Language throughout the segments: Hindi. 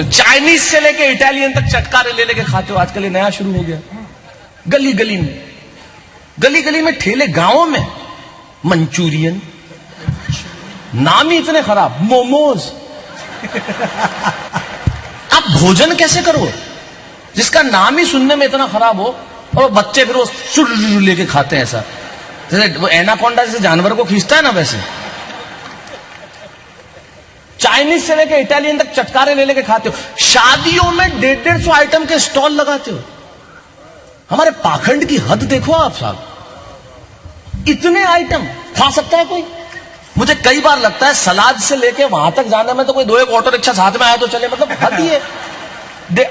चाइनीज से लेके इटालियन तक चटकारे ले लेके खाते हो। आजकल ये नया शुरू हो गया, गली गली में, गली गली में ठेले, गांवों में मंचूरियन, नाम ही इतने खराब, मोमोज। आप भोजन कैसे करो जिसका नाम ही सुनने में इतना खराब हो, और बच्चे फिर वो सुर लेके खाते हैं ऐसा, जैसे वो एनाकोंडा जैसे जानवर को खींचता है ना वैसे। चाइनीज से लेके इटालियन तक चटकारे ले लेके खाते हो। शादियों में 150 आइटम के स्टॉल लगाते हो। हमारे पाखंड की हद देखो आप साहब, इतने आइटम खा सकता है कोई? मुझे कई बार लगता है सलाद से लेके वहां तक जाने में तो कोई 2-1 ऑटो रिक्शा साथ में आया तो चले, मतलब हद ही है।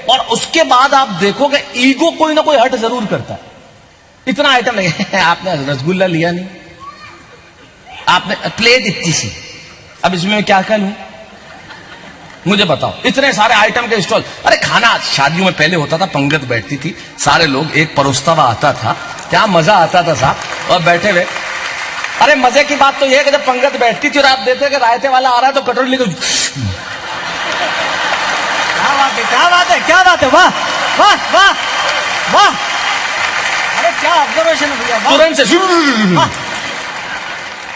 और उसके बाद आप देखोगे ईगो कोई ना कोई हट जरूर करता है। इतना आइटम नहीं आपने रसगुल्ला लिया नहीं, आपने प्लेट इतनी सी, अब इसमें मैं क्या क्या लूं मुझे बताओ। इतने सारे आइटम के स्टॉल। अरे खाना शादियों में पहले होता था, पंगत बैठती थी, सारे लोग, एक परोसता हुआ आता था, क्या मजा आता था साहब, और बैठे हुए। अरे मजे की बात तो यह है कि जब पंगत बैठती थी और आप देखते कि रायते वाला आ रहा है तो कटोरी लेकर, क्या बात है, क्या बात है, क्या बात है, वाह वाह वाह वाह, अरे क्या ऑब्जर्वेशन है भैया, तुरंत से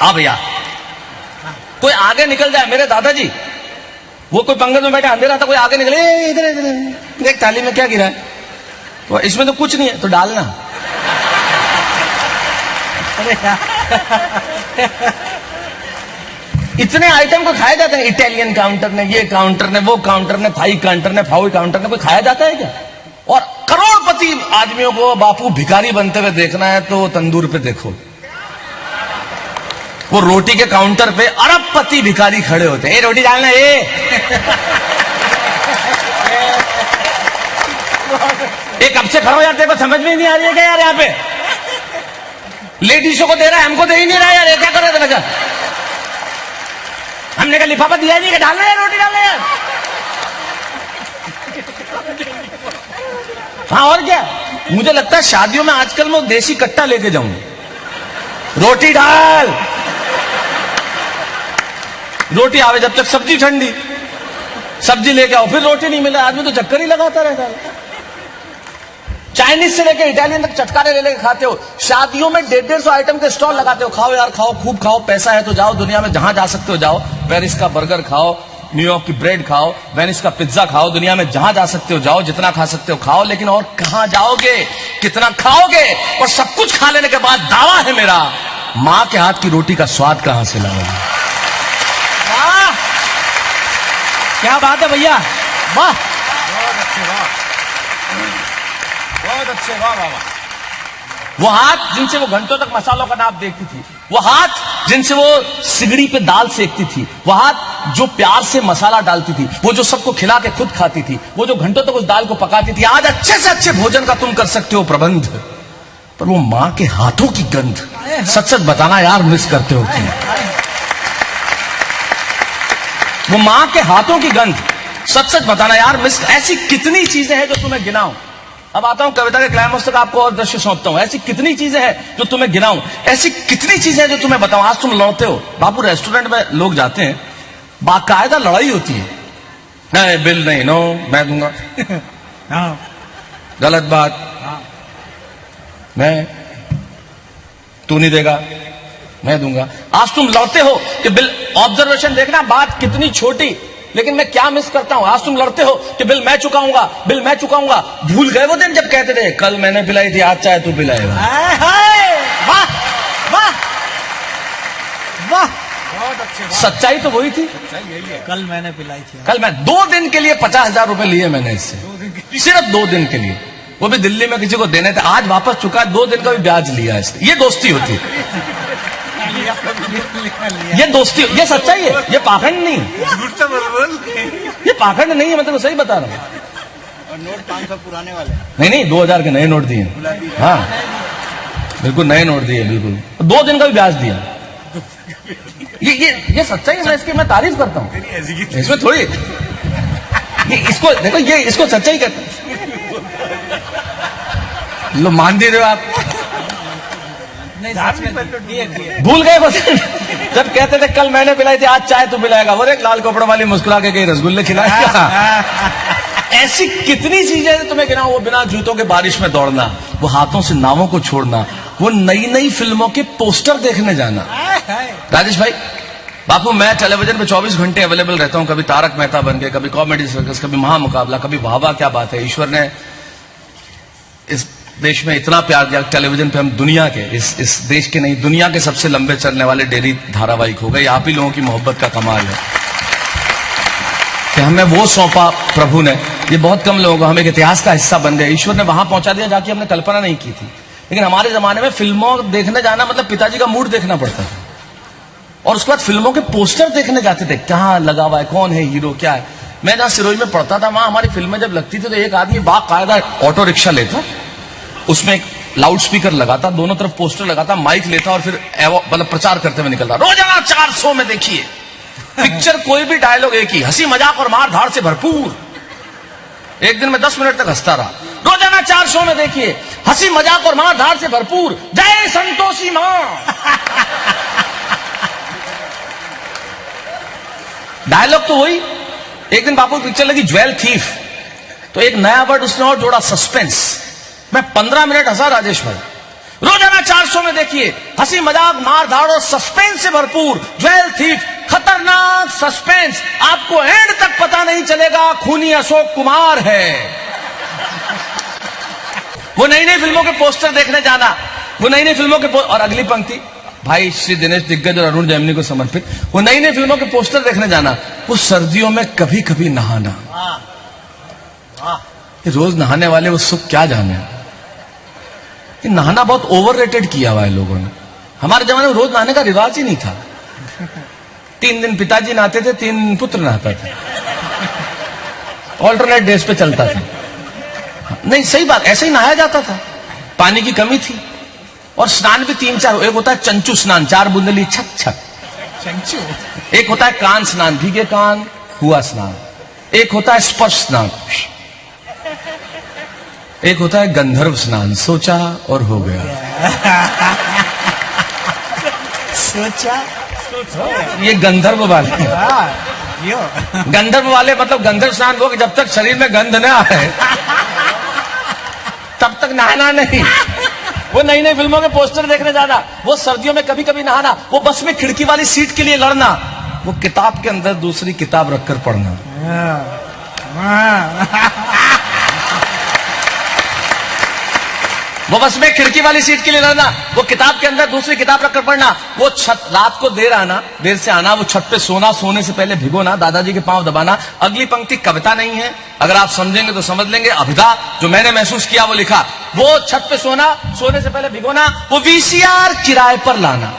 हाँ भैया, कोई आगे निकल जाए। मेरे दादाजी, वो कोई पंगत में बैठे, अंधेरा था, कोई आगे निकले, इधर इधर देख थाली में क्या गिरा है, तो इसमें तो कुछ नहीं है, तो डालना। इतने आइटम को खाया जाता है। इटालियन काउंटर ने, ये काउंटर ने, वो काउंटर ने, थाई काउंटर ने, फाउई काउंटर ने, कोई खाया जाता है क्या? और करोड़पति आदमियों को बापू भिखारी बनते हुए देखना है तो तंदूर पे देखो, वो रोटी के काउंटर पे अरबपति भिखारी खड़े होते हैं, रोटी डालना ये कब से खड़ा हो जाते हैं, समझ में ही नहीं आ रही है क्या यार? यहाँ पे लेडीजों को दे रहा है, हमको दे ही नहीं रहा है यार, ये क्या कर रहे थे बच्चा? हमने कहा लिफाफा दिया नहीं कि डालना है, रोटी डालना है। हाँ और क्या, मुझे लगता है शादियों में आजकल मैं देसी कट्टा लेके जाऊंगा, रोटी डाल, रोटी आवे जब तक सब्जी ठंडी, सब्जी लेके आओ फिर रोटी नहीं मिले, आदमी तो चक्कर ही लगाता रहता है। चाइनीज से लेके इटालियन तक चटकारे ले लेके खाते हो। शादियों में 150 आइटम के स्टॉल लगाते हो। खाओ यार खाओ, खूब खाओ, पैसा है तो जाओ, दुनिया में जहां जा सकते हो जाओ। पेरिस का बर्गर खाओ, न्यूयॉर्क की ब्रेड खाओ, वेनिस का पिज्जा खाओ, दुनिया में जहां जा सकते हो जाओ, जितना खा सकते हो खाओ, लेकिन और कहां जाओगे, कितना खाओगे? और सब कुछ खा लेने के बाद दावा है मेरा, मां के हाथ की रोटी का स्वाद कहां से लाओगे? क्या बात है भैया, वाह, बहुत अच्छे, वाह, बहुत अच्छे, वाह वाह वाह। वो हाथ जिनसे वो घंटों तक मसालों का नाप देखती थी, वो हाथ जिनसे वो सिगड़ी पे दाल सेकती थी, वो हाथ जो प्यार से मसाला डालती थी, वो जो सबको खिला के खुद खाती थी, वो जो घंटों तक उस दाल को पकाती थी। आज अच्छे से अच्छे भोजन का तुम कर सकते हो प्रबंध, पर वो मां के हाथों की गंध, सच सच बताना यार, मिस करते हो तुम? वो मां के हाथों की गंध, सच सच बताना यार, मिस। ऐसी कितनी चीजें हैं जो तुम्हें गिनाऊं? अब आता हूं कविता के क्लाइमेक्स तक, आपको और दृश्य सौंपता हूं। ऐसी कितनी चीजें हैं जो तुम्हें गिनाऊं, ऐसी कितनी चीजें हैं जो तुम्हें बताऊं। आज तुम लड़ते हो बापू, रेस्टोरेंट में लोग जाते हैं, बाकायदा लड़ाई होती है, नहीं बिल नहीं, नो मैं दूंगा, गलत बात, मैं, तू नहीं देगा, मैं दूंगा। आज तुम लड़ते हो कि बिल, ऑब्जर्वेशन देखना, बात कितनी छोटी, लेकिन मैं क्या मिस करता हूं। आज तुम लड़ते हो कि बिल मैं चुकाऊंगा, बिल मैं चुकाऊंगा। भूल गए वो दिन जब कहते थे कल मैंने पिलाई थी, आज चाहे तू पिलाएगा। वाह वाह वाह, बहुत अच्छे। सच्चाई तो वही थी, कल मैंने पिलाई थी, कल मैं 2 दिन के लिए 50,000 रुपए लिए मैंने इससे, सिर्फ 2 दिन के लिए, वो भी दिल्ली में किसी को देने थे, आज वापस चुका, 2 दिन का भी ब्याज लिया इसने। ये दोस्ती होती है, ये दोस्ती, ये सच्चाई है, ये पाखंड नहीं, ये पाखंड नहीं है, मैं तो सही बता रहा हूँ। और नोट 500 पुराने वाले नहीं 2000 के नए नोट दिए, हाँ बिल्कुल नए नोट दिए, बिल्कुल 2 दिन का भी ब्याज दिया। ये सच्चाई है, मैं इसकी मैं तारीफ करता हूँ, इसमें थोड़ी, ये इसको देखो, ये इसको सच्चाई कहते लो, मान दे रहे हो आप, नहीं, भूल गए बस। जब कहते थे कल मैंने पिलाई थी आज चाय तू पिलाएगा, वो एक लाल कपड़ों वाली मुस्कुरा के कहीं रसगुल्ले खिलाएगा। ऐसी कितनी चीजें तुम्हें गिनाऊं, वो बिना जूतों के बारिश में दौड़ना, वो हाथों से नावों को छोड़ना, वो नई नई फिल्मों के पोस्टर देखने जाना। राजेश भाई, बापू मैं टेलीविजन पे 24 घंटे अवेलेबल रहता हूं, कभी तारक मेहता बन के, कभी कॉमेडी सर्कस, कभी महामुकाबला, कभी वाह वाह क्या बात है। ईश्वर ने इस देश में इतना प्यार दिया, टेलीविजन पे हम दुनिया के, इस देश के नहीं दुनिया के सबसे लंबे चलने वाले डेली धारावाहिक हो गए। आप ही लोगों की मोहब्बत का कमाल है कि हमें वो सौंपा प्रभु ने, ये बहुत कम लोगों को, हम एक इतिहास का हिस्सा बन गए। ईश्वर ने वहां पहुंचा दिया जाके हमने कल्पना नहीं की थी। लेकिन हमारे जमाने में फिल्मों देखने जाना मतलब पिताजी का मूड देखना पड़ता था, और उसके बाद फिल्मों के पोस्टर देखने जाते थे, कहाँ लगा हुआ है, कौन है हीरो, क्या है। मैं जहां सिरोही में पढ़ता था वहां हमारी फिल्में जब लगती थी तो एक आदमी बाकायदा ऑटो रिक्शा लेता, उसमें एक लाउड स्पीकर लगाता, दोनों तरफ पोस्टर लगाता, माइक लेता और फिर मतलब प्रचार करते हुए निकलता। रोजाना 400 में देखिए पिक्चर, कोई भी डायलॉग एक ही, हंसी मजाक और मार धाड़ से भरपूर। एक दिन में 10 मिनट तक हंसता रहा। रोजाना 400 में देखिए हंसी मजाक और मार धाड़ से भरपूर, जय संतोषी मां। डायलॉग तो वही। एक दिन बापू पिक्चर लगी ज्वेल थीफ, तो एक नया वर्ड उसने और जोड़ा, सस्पेंस। मैं 15 मिनट हंसा राजेश भाई। रोजाना 400 में देखिए हंसी मजाक मार धाड़ और सस्पेंस से भरपूर, ज्वेल थीफ, खतरनाक सस्पेंस, आपको एंड तक पता नहीं चलेगा खूनी अशोक कुमार है। वो नई नई फिल्मों के पोस्टर देखने जाना, वो नई नई फिल्मों के और अगली पंक्ति भाई श्री दिनेश दिग्गज और अरुण जैमिनी को समर्पित, वो नई नई फिल्मों के पोस्टर देखने जाना, वो सर्दियों में कभी कभी नहाना। रोज नहाने वाले वो सुख क्या जाने। ये नहाना बहुत ओवररेटेड किया हुआ है लोगों ने। हमारे जमाने में रोज नहाने का रिवाज ही नहीं था। 3 दिन पिताजी नहाते थे, 3 दिन पुत्र नहाता था, ऑल्टरनेट डेज पे चलता था। नहीं सही बात, ऐसे ही नहाया जाता था, पानी की कमी थी। और स्नान भी 3-4, एक होता है चंचू स्नान, 4 बूंदली छक छक चंचू, एक होता है कान स्नान, भीगे कान हुआ स्नान, एक होता है स्पर्श स्नान, एक होता है गंधर्व स्नान, सोचा और हो गया। सोचा ये गंधर्व वाले, यो गंधर्व वाले मतलब गंधर्व स्नान वो कि जब तक शरीर में गंध न आए तब तक नहाना नहीं। वो नई नई फिल्मों के पोस्टर देखने जाना, वो सर्दियों में कभी कभी नहाना, वो बस में खिड़की वाली सीट के लिए लड़ना, वो किताब के अंदर दूसरी किताब रखकर पढ़ना। वो बस में खिड़की वाली सीट के लिए लड़ना, वो किताब के अंदर दूसरी किताब रखकर पढ़ना, वो छत रात को देर से आना, वो छत पे सोना, सोने से पहले भिगोना, दादाजी के पांव दबाना। अगली पंक्ति कविता नहीं है, अगर आप समझेंगे तो समझ लेंगे, अभिधा जो मैंने महसूस किया वो लिखा। वो छत पे सोना, सोने से पहले भिगोना, वो वीसीआर किराए पर लाना।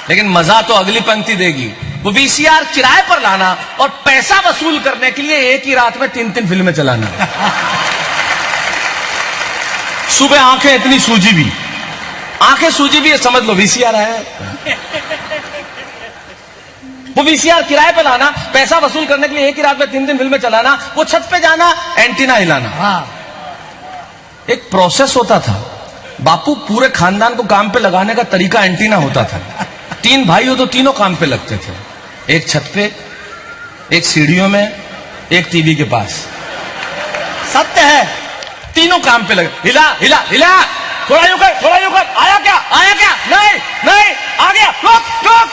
लेकिन मजा तो अगली पंक्ति देगी, वो वीसीआर किराए पर लाना और पैसा वसूल करने के लिए एक ही रात में 3-3 फिल्में चलाना। सुबह आंखें इतनी सूजी भी, आंखें सूजी भी, समझ लो वीसीआर आया। वो वीसीआर किराए पे लाना, पैसा वसूल करने के लिए एक ही रात में 3-3 फिल्में चलाना, वो छत पे जाना, एंटीना हिलाना। एक प्रोसेस होता था। बापू पूरे खानदान को काम पे लगाने का तरीका एंटीना होता था। 3 भाई हो तो तीनों काम पे लगते थे, एक छत पे, एक सीढ़ियों में, एक टीवी के पास। सत्य है, तीनों काम पे लगे। हिला हिला हिला, थोड़ा यूं कर, थोड़ा यूं कर, आया क्या, आया क्या, नहीं नहीं आ गया, रुक रुक।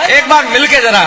एक बार मिलके जरा।